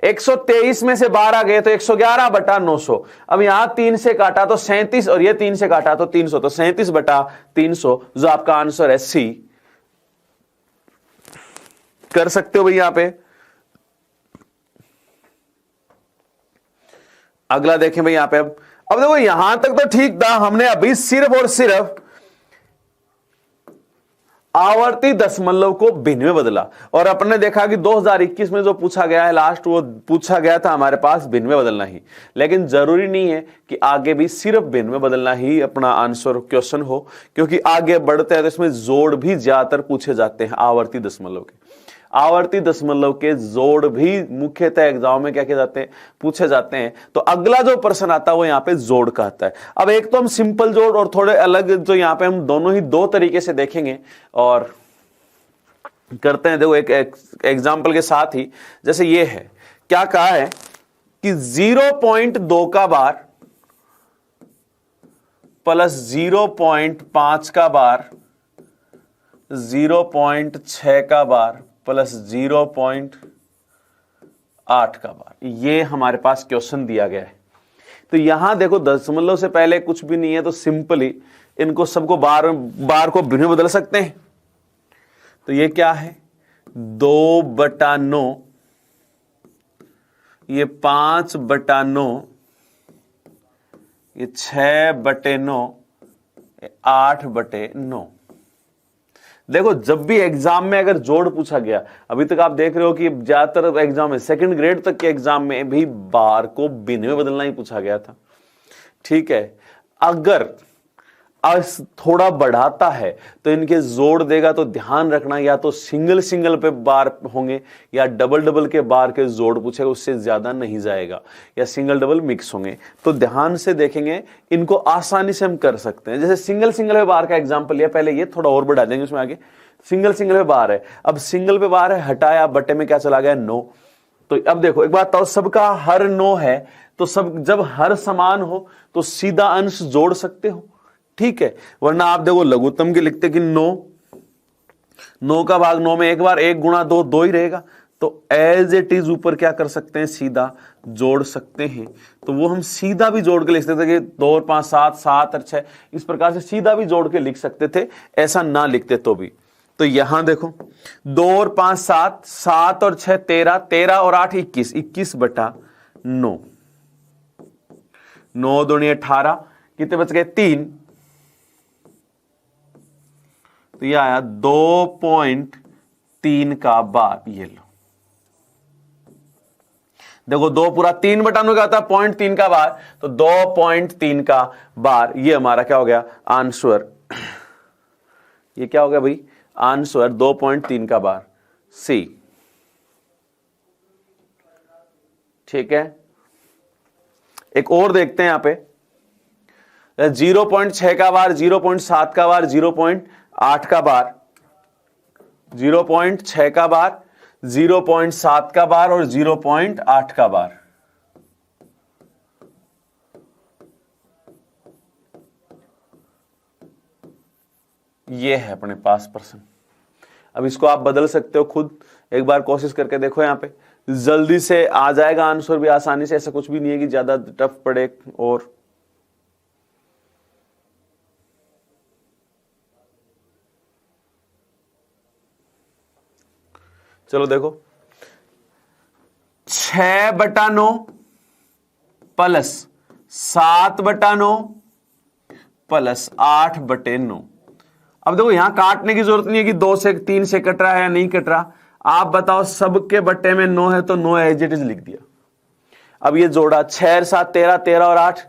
123 में से 12 गए तो 111/900। अब यहां 3 से काटा तो 37 और ये 3 से काटा तो 300, तो 37/300, जो आपका आंसर है सी। कर सकते हो भाई यहां पे। अगला देखें भाई यहां पे। अब देखो यहां तक तो ठीक था, हमने अभी सिर्फ और सिर्फ आवर्ती दशमलव को भिन्न में बदला। और अपने देखा कि 2021 में जो पूछा गया है लास्ट, वो पूछा गया था हमारे पास भिन्न में बदलना ही, लेकिन जरूरी नहीं है कि आगे भी सिर्फ भिन्न में बदलना ही अपना आंसर क्वेश्चन हो, क्योंकि आगे बढ़ते हैं तो इसमें जोड़ भी ज्यादातर पूछे जाते हैं आवर्ती दशमलव के। आवर्ती दशमलव के जोड़ भी मुख्यतः एग्जाम में क्या किए जाते हैं, पूछे जाते हैं। तो अगला जो प्रश्न आता है वो यहाँ पे जोड़ का आता है। अब एक तो हम सिंपल जोड़ और थोड़े अलग, जो यहाँ पे हम दोनों ही दो तरीके से देखेंगे और करते हैं। देखो एक एग्जाम्पल के साथ ही, जैसे ये है, क्या कहा है कि 0.2 का बार प्लस 0.5 का बार 0.6 का बार प्लस 0.8 का बार, ये हमारे पास क्वेश्चन दिया गया है। तो यहां देखो दशमलव से पहले कुछ भी नहीं है, तो सिंपली इनको सबको बार को भिन्न बदल सकते हैं। तो ये क्या है, 2/9, ये 5/9, ये 6/9, 8/9। देखो जब भी एग्जाम में अगर जोड़ पूछा गया, अभी तक आप देख रहे हो कि ज्यादातर एग्जाम में, सेकंड ग्रेड तक के एग्जाम में भी बार को भिन्न में बदलना ही पूछा गया था। ठीक है, अगर थोड़ा बढ़ाता है तो इनके जोड़ देगा, तो ध्यान रखना या तो सिंगल सिंगल पे बार होंगे या डबल डबल के बार के जोड़ पूछेगा, उससे ज्यादा नहीं जाएगा, या सिंगल डबल मिक्स होंगे। तो ध्यान से देखेंगे, इनको आसानी से हम कर सकते हैं। जैसे सिंगल सिंगल पे बार का एग्जाम्पल लिया, पहले ये थोड़ा और बढ़ा देंगे उसमें आगे। सिंगल सिंगल पे बार है, अब सिंगल पे बार है, हटाया, बटे में क्या चला गया, 9। तो अब देखो एक बात, तो सबका हर 9 है, तो सब जब हर समान हो तो सीधा अंश जोड़ सकते हो। ठीक है, वरना आप देखो लघुत्तम के लिखते कि 9 का भाग 9 में एक बार 1 गुणा 2 2 ही रहेगा, तो एज इट इज ऊपर क्या कर सकते हैं, सीधा जोड़ सकते हैं। तो वो हम सीधा भी जोड़ के लिख सकते थे कि 2 और 5 7, 7 और 6, इस प्रकार से सीधा भी जोड़ के लिख सकते थे, ऐसा ना लिखते तो भी। तो यहां देखो 2 और 5 7, 7 और 6 13, 13 और 8 21, 21/9, 9 दूनी 18, कितने बच गए, 3। तो यह आया 2.3 का बार। ये लो देखो, 2 पूरा 3/9 क्या होता है, 0.3 का बार, तो 2.3 का बार, ये हमारा क्या हो गया, आंसर। ये क्या हो गया भाई, आंसर 2.3 का बार, सी। ठीक है, एक और देखते हैं यहां पे, 0.6 का बार, 0.7 का बार, 0.8 का बार, 0.6 का बार, 0.7 का बार और 0.8 का बार। ये है अपने पास प्रश्न। अब इसको आप बदल सकते हो खुद, एक बार कोशिश करके देखो, यहां पे जल्दी से आ जाएगा आंसर भी आसानी से, ऐसा कुछ भी नहीं है कि ज्यादा टफ पड़े। और चलो देखो, 6/9 प्लस 7/9 प्लस 8/9। अब देखो यहां काटने की जरूरत नहीं है कि 2 से 3 से कट रहा है या नहीं कट रहा, आप बताओ, सबके बट्टे में 9 है तो 9 एज इट इज लिख दिया। अब ये जोड़ा 6 और 7 13, 13 और 8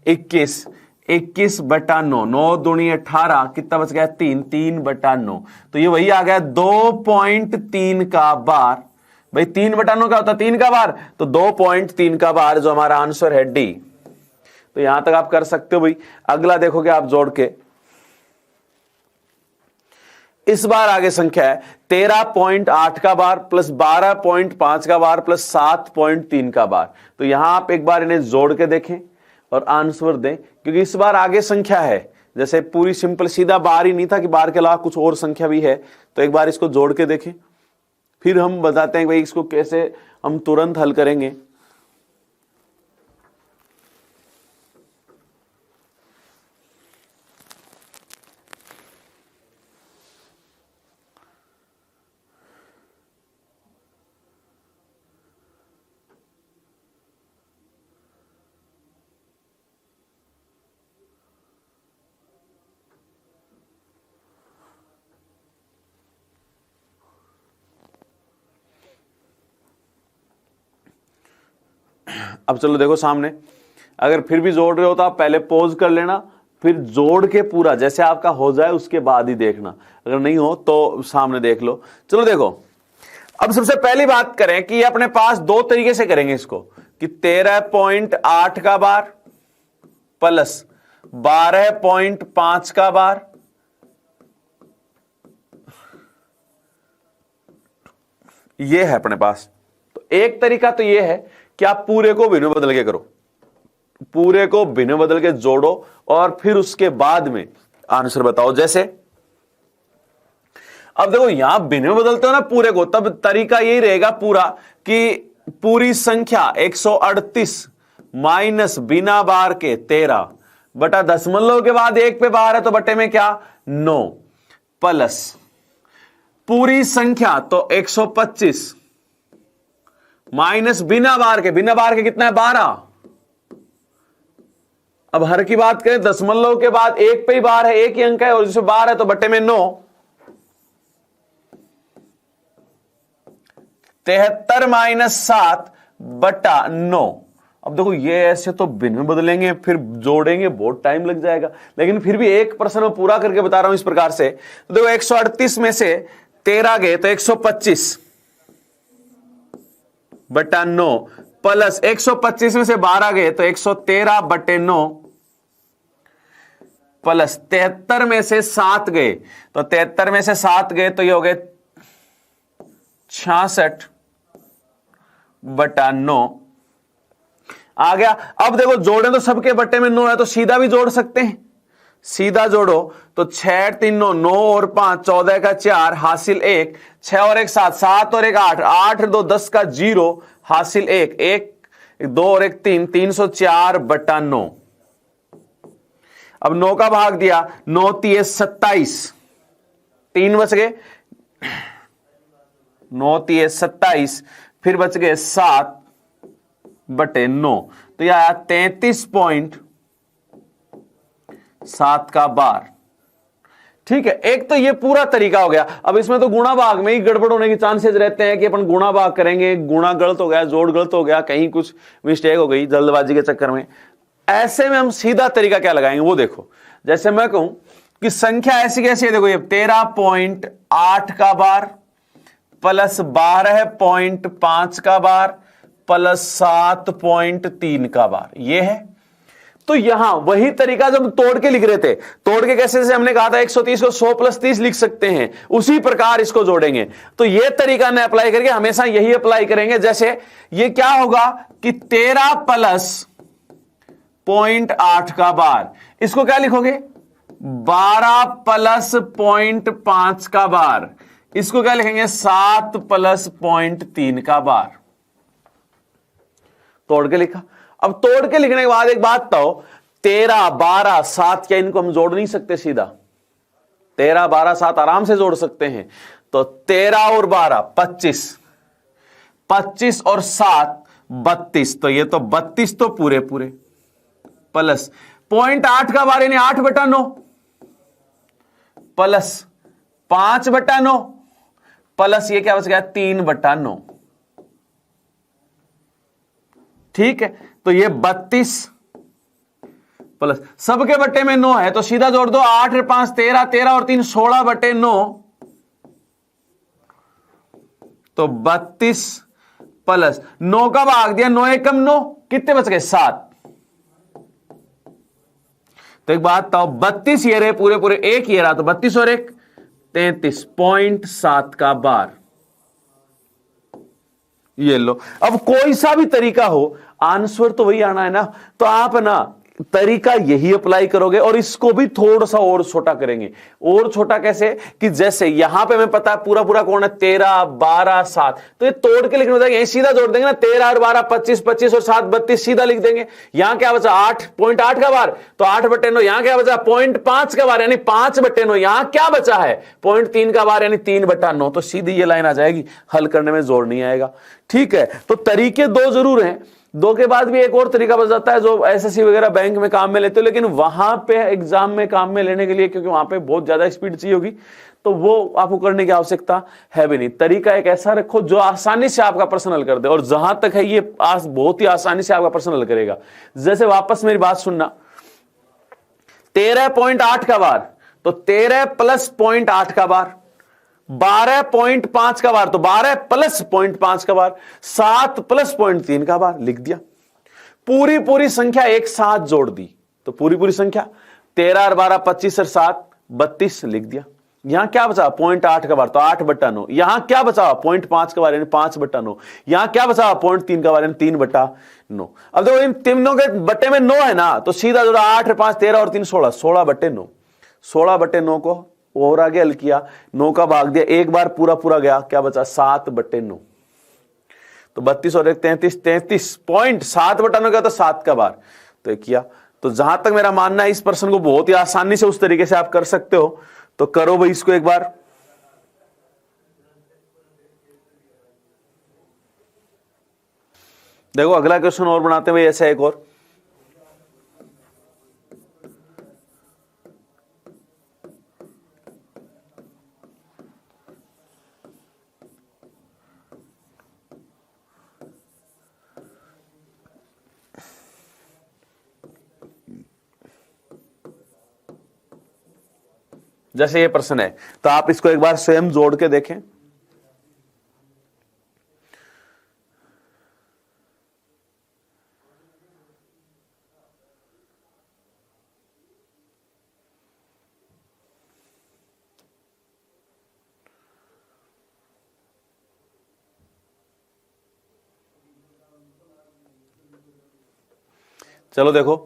21, 21/9, 9 दूनी 18, कितना बच गया, 3, 3/9। तो ये वही आ गया 2.3 का बार। भाई 3/9 क्या होता है, 3 का बार, तो 2.3 का बार, जो हमारा आंसर है डी। तो यहां तक आप कर सकते हो भाई। अगला देखोगे आप जोड़ के, इस बार आगे संख्या है 13.8 का बार प्लस 12.5 का बार प्लस 7.3 का बार। तो यहां आप एक बार इन्हें जोड़ के देखें और आंसर दें, क्योंकि इस बार आगे संख्या है। जैसे पूरी सिंपल सीधा बार ही नहीं था कि बार के अलावा कुछ और संख्या भी है, तो एक बार इसको जोड़ के देखें, फिर हम बताते हैं भाई इसको कैसे हम तुरंत हल करेंगे। अब चलो देखो सामने, अगर फिर भी जोड़ रहे हो तो आप पहले पॉज कर लेना, फिर जोड़ के पूरा जैसे आपका हो जाए उसके बाद ही देखना, अगर नहीं हो तो सामने देख लो। चलो देखो, अब सबसे पहली बात करें कि अपने पास दो तरीके से करेंगे इसको, कि 13.8 का बार प्लस 12.5 का बार, ये है अपने पास। तो एक तरीका तो ये है कि आप पूरे को भिन्न बदल के करो, पूरे को भिन्न बदल के जोड़ो और फिर उसके बाद में आंसर बताओ। जैसे अब देखो यहां भिन्न बदलते हो ना पूरे को, तब तरीका यही रहेगा पूरा कि पूरी संख्या 138 माइनस बिना बार के 13 बटा दशमलव के बाद एक पे बार है तो बटे में क्या 9 प्लस पूरी संख्या तो 125 माइनस बिना बार के कितना है 12। अब हर की बात करें दशमलव के बाद एक पे ही बार है, एक ही अंक है और जिसमें बार है तो बटे में 9 73 माइनस 7 बटा 9। अब देखो ये ऐसे तो भिन्न में बदलेंगे फिर जोड़ेंगे बहुत टाइम लग जाएगा, लेकिन फिर भी एक प्रश्न में पूरा करके बता रहा हूं इस प्रकार से। तो देखो 138 में से 13 गए तो 125 बटा 9 प्लस 125 में से 12 गए तो 113 बटे 9 प्लस 73 में से 7 गए तो 73 में से 7 गए तो ये हो गए 66 बटा 9 आ गया। अब देखो जोड़े तो सबके बटे में 9 है तो सीधा भी जोड़ सकते हैं, सीधा जोड़ो तो 6 3 9 9 और 5 14 का 4 हासिल 1, 6 और 1 7 7 और 1 8 8 2 10 का 0 हासिल 1 1 2 और 1 3 304 बटा 9। अब 9 का भाग दिया 9 3 27 3 बच गए 9 3 27 फिर बच गए 7 बटे 9 तो यह आया 33.7 का बार। ठीक है, एक तो ये पूरा तरीका हो गया। अब इसमें तो गुणा भाग में ही गड़बड़ होने के चांसेस रहते हैं कि अपन गुणा भाग करेंगे, गुणा गलत हो गया, जोड़ गलत हो गया, कहीं कुछ मिस्टेक हो गई जल्दबाजी के चक्कर में। ऐसे में हम सीधा तरीका क्या लगाएंगे वो देखो। जैसे मैं कहूं कि संख्या ऐसी कैसी है, देखो ये 13.8 का बार प्लस 12.5 का बार प्लस 7.3 का बार, ये है। तो यहां वही तरीका जब तोड़ के लिख रहे थे, तोड़ के कैसे, जैसे हमने कहा था 130 को 100 प्लस 30 लिख सकते हैं, उसी प्रकार इसको जोड़ेंगे। तो ये तरीका ने अप्लाई करके हमेशा यही अप्लाई करेंगे। जैसे ये क्या होगा कि 13 प्लस 0.8 का बार, इसको क्या लिखोगे 12 प्लस 0.5 का बार, इसको क्या लिखेंगे 7 प्लस 0.3 का बार। तोड़ के लिखा। अब तोड़ के लिखने के बाद एक बात तो 13 12 7, क्या इनको हम जोड़ नहीं सकते सीधा? 13 12 7 आराम से जोड़ सकते हैं। तो 13 और 12 25, 25 और 7 32, तो ये तो 32 तो पूरे पूरे प्लस 0.8 का बार यानी 8 बटा 9 प्लस 5 बटा 9 प्लस ये क्या बच गया 3 बटा 9। ठीक है, तो ये 32 प्लस सबके बटे में 9 है तो सीधा जोड़ दो 8 और 5 13, 13 और 3 16 बटे 9, तो 32 प्लस 9 का भाग दिया 9 एकम 9, कितने बच गए 7। तो एक बात तो 32 ये रहे पूरे पूरे, एक ये रहा तो 32 और 1 33.7 का बार। ये लो, अब कोई सा भी तरीका हो आंसर तो वही आना है ना। तो आप ना तरीका यही अप्लाई करोगे और इसको भी थोड़ा सा और छोटा करेंगे। और छोटा कैसे कि जैसे यहां पे हमें पता है पूरा पूरा कौन है 13 12 7, तो ये तोड़ के लिखने होता है, यही सीधा जोड़ देंगे ना 13 और 12 25, 25 और 7 32 सीधा लिख देंगे। यहां क्या बचा 8.8 का बार तो 8 बटे 9, यहां क्या बचा 0.5 का बार यानी 5 बटे 9, यहां क्या बचा है 0.3 का बार यानी 3 बटा 9। तो सीधी ये लाइन आ जाएगी, हल करने में जोड़ नहीं आएगा। ठीक है, तो तरीके दो जरूर हैं, दो के बाद भी एक और तरीका बच जाता है जो एसएससी वगैरह बैंक में काम में लेते हो, लेकिन वहां पे एग्जाम में काम में लेने के लिए क्योंकि वहां पे बहुत ज्यादा स्पीड चाहिए होगी, तो वो आपको करने की आवश्यकता है भी नहीं। तरीका एक ऐसा रखो जो आसानी से आपका प्रश्न हल कर दे, और जहां तक है ये बहुत ही आसानी से आपका प्रश्न हल करेगा। जैसे वापस मेरी बात सुनना, 13.8 का बार तो 13 प्लस 0.8 का बार, 12.5 का बार तो 12 प्लस 0.5 का बार, 7 प्लस 0.3 का बार, लिख दिया। पूरी संख्या एक साथ जोड़ दी तो पूरी संख्या 13 और 12 25 और 7 32, लिख दिया। यहां क्या बचा 0.8 का बार तो 8/9, यहां क्या बचा 0.5 का बार यानी 5/9, यहां क्या बचा 0.3 का बार यानी 3/9। अब देखो इन तीनों के बट्टे में 9 है ना, तो सीधा जोड़ा 8 और 5 13 और 3 16, 16/9। 16/9 को और आगे हल किया, 9 का भाग दिया, एक बार पूरा गया, क्या बचा 7/9। तो 32 और 1 33, 33 पॉइंट 7/9 का तो 7 का बार तो ये किया। तो जहां तक मेरा मानना है इस प्रश्न को बहुत ही आसानी से उस तरीके से आप कर सकते हो, तो करो भाई इसको एक बार। देखो अगला क्वेश्चन और बनाते हैं भाई, ऐसा एक और। जैसे ये प्रश्न है तो आप इसको एक बार स्वयं जोड़ के देखें। चलो देखो,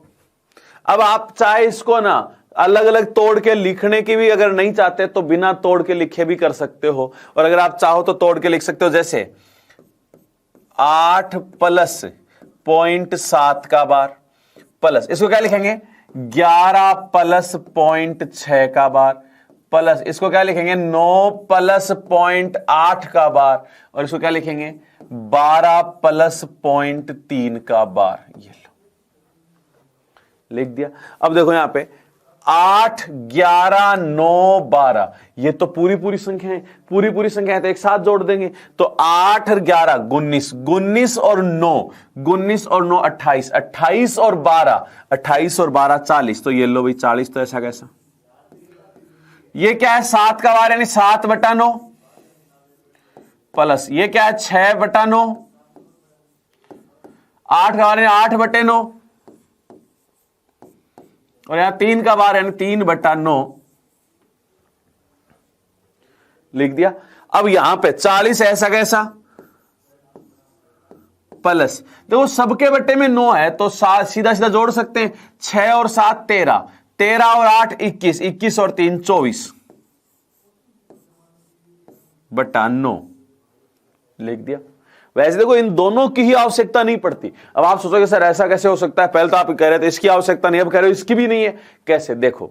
अब आप चाहे इसको ना अलग अलग तोड़ के लिखने की भी अगर नहीं चाहते तो बिना तोड़ के लिखे भी कर सकते हो, और अगर आप चाहो तो तोड़ के लिख सकते हो। जैसे 8 प्लस 0.7 का बार प्लस, इसको क्या लिखेंगे 11 प्लस 0.6 का बार प्लस, इसको क्या लिखेंगे 9 प्लस 0.8 का बार, और इसको क्या लिखेंगे 12 प्लस 0.3 का बार। ये लो लिख दिया। अब देखो यहां पे 8 11 9 12, ये तो पूरी संख्या है, पूरी संख्या है तो एक साथ जोड़ देंगे। तो 8 और 11 19, 19 और 9 19 और 9 28, 28 और 12 28 और 12 40। तो ये लो भाई 40, तो ऐसा कैसा, ये क्या है 7 का बार यानी 7/9 प्लस ये क्या है 6/9, 8 का बार यानी 8/9, और यहां 3 का बार यानी 3/9, लिख दिया। अब यहां पे 40 ऐसा कैसा प्लस, देखो सबके बट्टे में 9 है तो सीधा जोड़ सकते हैं। 6 और 7 13, 13 और 8 21, 21 और 3 24/9, लिख दिया। वैसे देखो इन दोनों की ही आवश्यकता नहीं पड़ती। अब आप सोचोगे सर ऐसा कैसे हो सकता है, पहले तो आप कह रहे थे इसकी आवश्यकता नहीं, अब कह रहे हो इसकी भी नहीं है, कैसे? देखो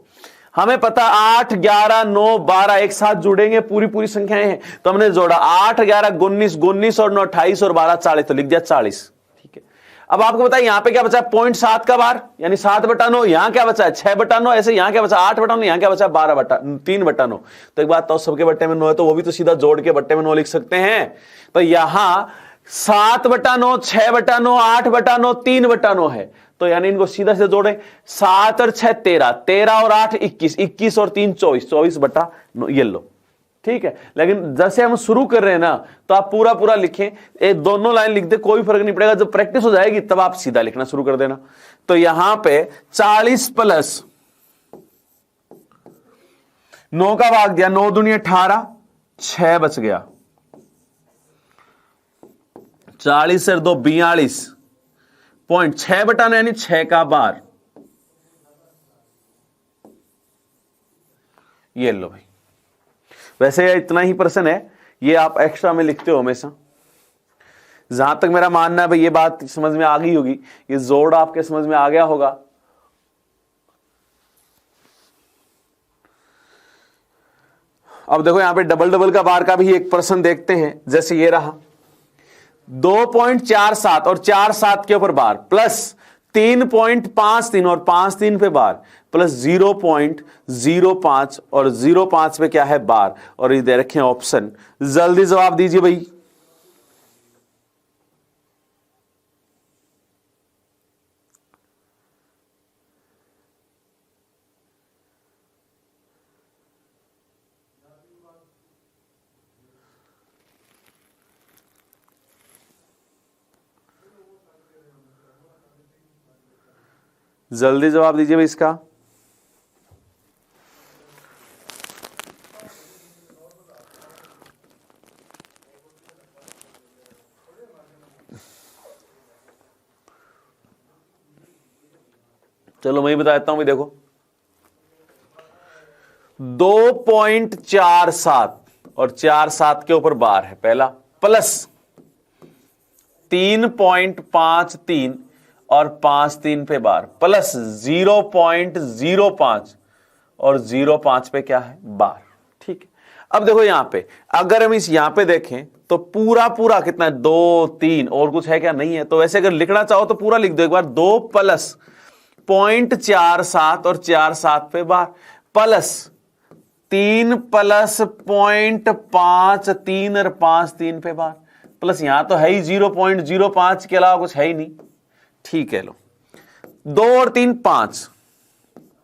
हमें पता 8 11 9 12 एक साथ जुड़ेंगे, पूरी संख्याएं हैं, तो हमने जोड़ा 8 11 19, 19 और 9 28 और 12 40, तो लिख दिया 40। ठीक है, अब आपको बताइए यहां पे क्या बचा 0.7 का बार यानी 7/9, यहां क्या बचा है 6/9, ऐसे यहां क्या बचा 8/9, यहां क्या बचा 3/9। तो एक बात तो सबके बट्टे में 9 है तो वो भी तो सीधा जोड़ के बट्टे में 9 लिख सकते हैं। तो यहां 7/9 6/9 8/9 3/9 है, तो यानी इनको सीधा से जोड़ें। 7 और 6 13, 13 और 8 21, 21 और 3 24, 24/9, ये लो। ठीक है, लेकिन जैसे हम शुरू कर रहे हैं ना तो आप पूरा लिखें, ये दोनों लाइन लिख दे, कोई फर्क नहीं पड़ेगा। जब प्रैक्टिस हो जाएगी तब आप सीधा लिखना शुरू कर देना। तो यहां पे 40 प्लस 9 का भाग दिया, 9 दूनी 18, 6 बच गया, 40 से 2 42.6/9 यानी 6 का बार। ये लो भाई, वैसे इतना ही प्रश्न है, ये आप एक्स्ट्रा में लिखते हो हमेशा। जहां तक मेरा मानना है भाई ये बात समझ में आ गई होगी, ये जोड़ आपके समझ में आ गया होगा। अब देखो यहां पे डबल का बार का भी एक प्रश्न देखते हैं। जैसे ये रहा 2.47 और 47 के ऊपर बार प्लस 3.53 और 5 3 पे बार प्लस 0.05 और 0.5 पे क्या है बार, और ये दे रखे हैं ऑप्शन। जल्दी जवाब दीजिए भाई। जल्दी जवाब दीजिए भाई इसका। चलो मैं ही बता देता हूं भाई, देखो 2.47 और 47 के ऊपर बार है पहला, प्लस 3.53 और 5 3 पे बार प्लस 0.05 और 0.5 पे क्या है बार। ठीक है, अब देखो यहां पे अगर हम इस यहां पे देखें तो पूरा पूरा कितना है 2 3 और कुछ है क्या, नहीं है। तो वैसे अगर लिखना चाहो तो पूरा लिख दो एक बार, 2 प्लस 0.47 और 47 पे बार प्लस 3 प्लस 0.53 और 5 3 पे बार प्लस यहां तो है ही 0.05 के अलावा कुछ है ही नहीं। ठीक है, लो 2 और 3 5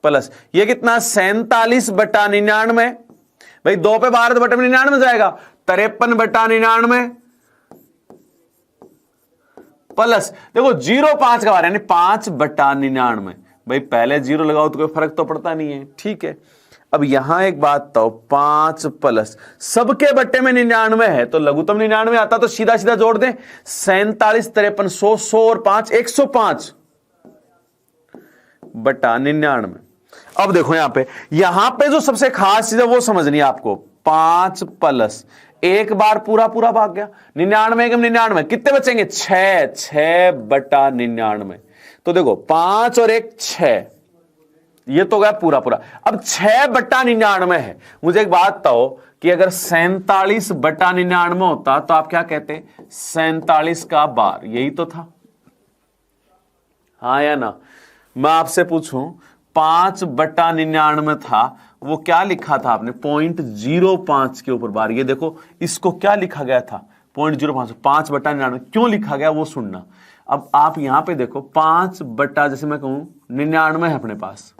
प्लस ये कितना 47/99 भाई, 2 पे बार तो बटे में 99 जाएगा, 53/99 प्लस देखो 0.5 का बार यानी 5/99 भाई, पहले 0 लगाओ तो कोई फर्क तो पड़ता नहीं है। ठीक है, अब यहां एक बात तो 5 प्लस सबके बट्टे में 99 है तो लघुत्तम 99 आता तो सीधा सीधा जोड़ दें, 47 53 100 100 और 5 105/99। अब देखो यहां पे जो सबसे खास चीज है वो समझनी है आपको, 5 प्लस एक बार पूरा पूरा भाग गया 99 एकम 99, कितने बचेंगे 6/99। तो देखो 5 और 1 6, ये तो गया पूरा पूरा। अब 6/99 है, मुझे एक बात बताओ कि अगर 47/99 होता तो आप क्या कहते, 47 का बार, यही तो था, हाँ या ना। मैं आपसे पूछूं 5/99 था, वो क्या लिखा था आपने 0.05 के ऊपर बार, ये देखो इसको क्या लिखा गया था 0.05, 5/99 क्यों लिखा गया वो सुनना। अब आप यहां पे देखो 5 बटा जैसे मैं कहूं 99 है अपने पास,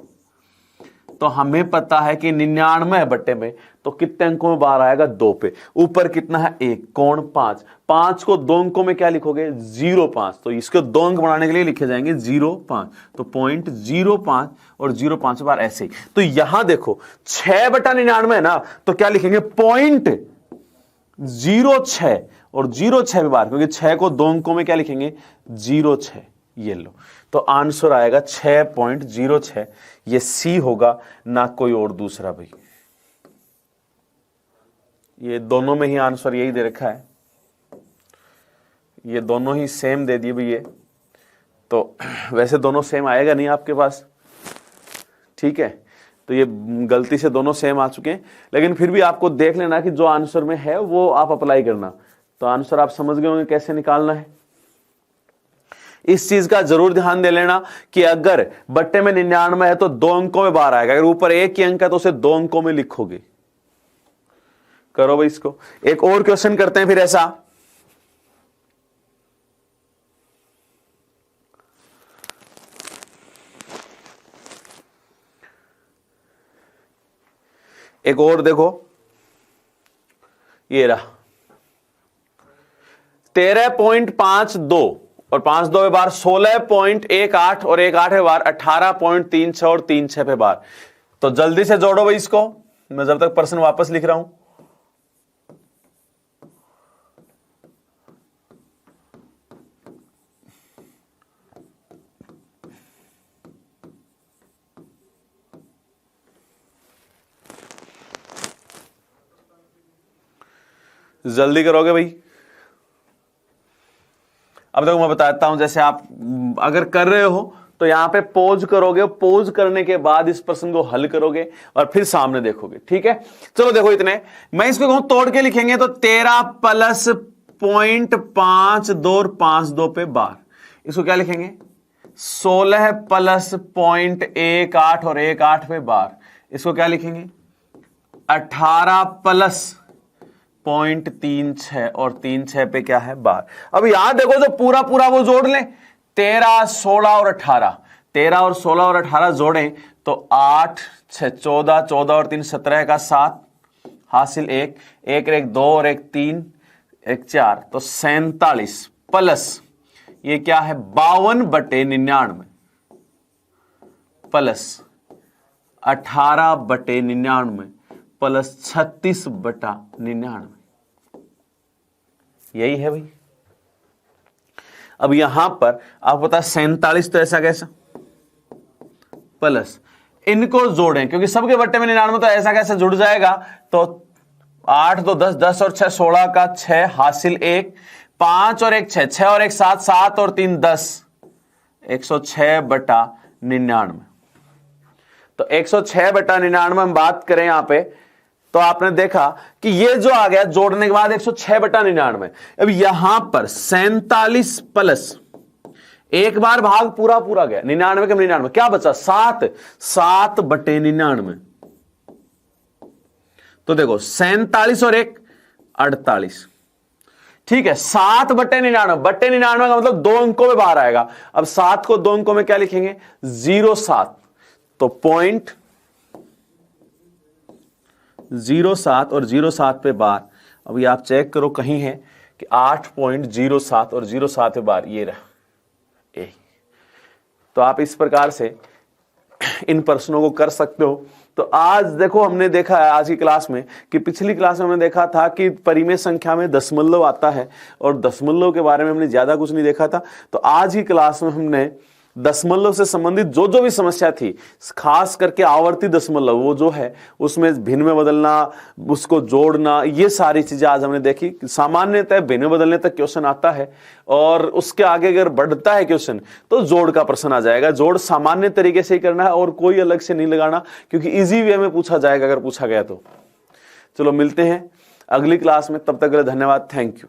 तो हमें पता है कि 99 है बट्टे में, तो कितने अंकों में बार आएगा 2 पे, ऊपर कितना है 1 कोण 5, 5 को 2 अंकों में क्या लिखोगे 0.5, तो इसको 2 अंक बनाने के लिए लिखे जाएंगे 0.5, तो 0.05 और 0.5 बार ऐसे ही। तो यहां देखो 6/99 है ना, तो क्या लिखेंगे 0.06 और 0.6 बार, क्योंकि 6 को 2 अंकों में क्या लिखेंगे 0.6, ये लो। तो आंसर आएगा 6.06, ये सी होगा ना कोई और दूसरा भाई। ये दोनों में ही आंसर यही दे रखा है, ये दोनों ही सेम दे दिए भैया, तो वैसे दोनों सेम आएगा नहीं आपके पास, ठीक है। तो ये गलती से दोनों सेम आ चुके हैं, लेकिन फिर भी आपको देख लेना कि जो आंसर में है वो आप अप्लाई करना। तो आंसर आप समझ गए होंगे कैसे निकालना है। इस चीज का जरूर ध्यान दे लेना कि अगर बट्टे में 99 है तो 2 अंकों में बार आएगा, अगर ऊपर 1 ही अंक है तो उसे 2 अंकों में लिखोगे। करो भाई इसको। एक और क्वेश्चन करते हैं फिर ऐसा, एक और देखो, ये रहा 13.52 और 5 2 बार 16.18 और 1 8 बार 18.36 और 3 6 पे बार। तो जल्दी से जोड़ो भाई इसको, मैं जब तक प्रश्न वापस लिख रहा हूं। जल्दी करोगे भाई। अब देखो मैं बताता हूं, जैसे आप अगर कर रहे हो तो यहां पे पॉज करोगे, पॉज करने के बाद इस प्रश्न को हल करोगे और फिर सामने देखोगे, ठीक है। चलो देखो इतने, मैं इसको कहूं तोड़ के लिखेंगे तो 13 प्लस 0.52 और 5 2 पे बार, इसको क्या लिखेंगे 16 प्लस 0.18 और 1/8 पे बार, इसको क्या लिखेंगे 18 प्लस 0.36 और 36 पे क्या है बार। अब यहां देखो जो पूरा पूरा वो जोड़ लें, 13, 16 और 18, 13 और 16 और 18 जोड़ें तो 8, 6, 14, 14 और 3 17 का 7 हासिल 1, 1 और 1 2 और 1 3, 1 4, तो 47 प्लस ये क्या है 52/99 प्लस 18/99 प्लस 36/99, यही है भाई। अब यहां पर आपको पता है 47 तो ऐसा कैसा प्लस इनको जोड़ें क्योंकि सबके बट्टे में 99 तो ऐसा कैसे जुड़ जाएगा, तो 8 2 10, 10 और 6 16 का 6 हासिल 1, 5 और 1 6, 6 और 1 7, 7 और 3 10, 106/99। तो 106/99 हम बात करें यहां पे, तो आपने देखा कि ये जो आ गया जोड़ने के बाद 106/99। अब यहां पर 47 प्लस एक बार भाग पूरा पूरा गया 99 के 99, क्या बचा 7, 7/99। तो देखो 47 और 1 48, ठीक है 7/99 का मतलब 2 अंकों में बाहर आएगा। अब 7 को 2 अंकों में क्या लिखेंगे 07, तो 0.07 और 07 पे बार। अभी आप चेक करो कहीं है कि 8.07 और 07 पे बार, ये रहा ए। तो आप इस प्रकार से इन प्रश्नों को कर सकते हो। तो आज देखो हमने देखा है आज की क्लास में कि पिछली क्लास में हमने देखा था कि परिमेय संख्या में दशमलव आता है और दशमलव के बारे में हमने ज्यादा कुछ नहीं देखा था। तो आज की क्लास में हमने दशमलव से संबंधित जो जो भी समस्या थी, खास करके आवर्ती दशमलव वो जो है उसमें भिन्न में बदलना, उसको जोड़ना, ये सारी चीजें आज हमने देखी। सामान्यतः भिन्न में बदलने तक क्वेश्चन आता है और उसके आगे अगर बढ़ता है क्वेश्चन तो जोड़ का प्रश्न आ जाएगा। जोड़ सामान्य तरीके से ही करना है और कोई अलग से नहीं लगाना, क्योंकि इजी वे में पूछा जाएगा अगर पूछा गया तो। चलो मिलते हैं अगली क्लास में, तब तक के लिए धन्यवाद, थैंक यू।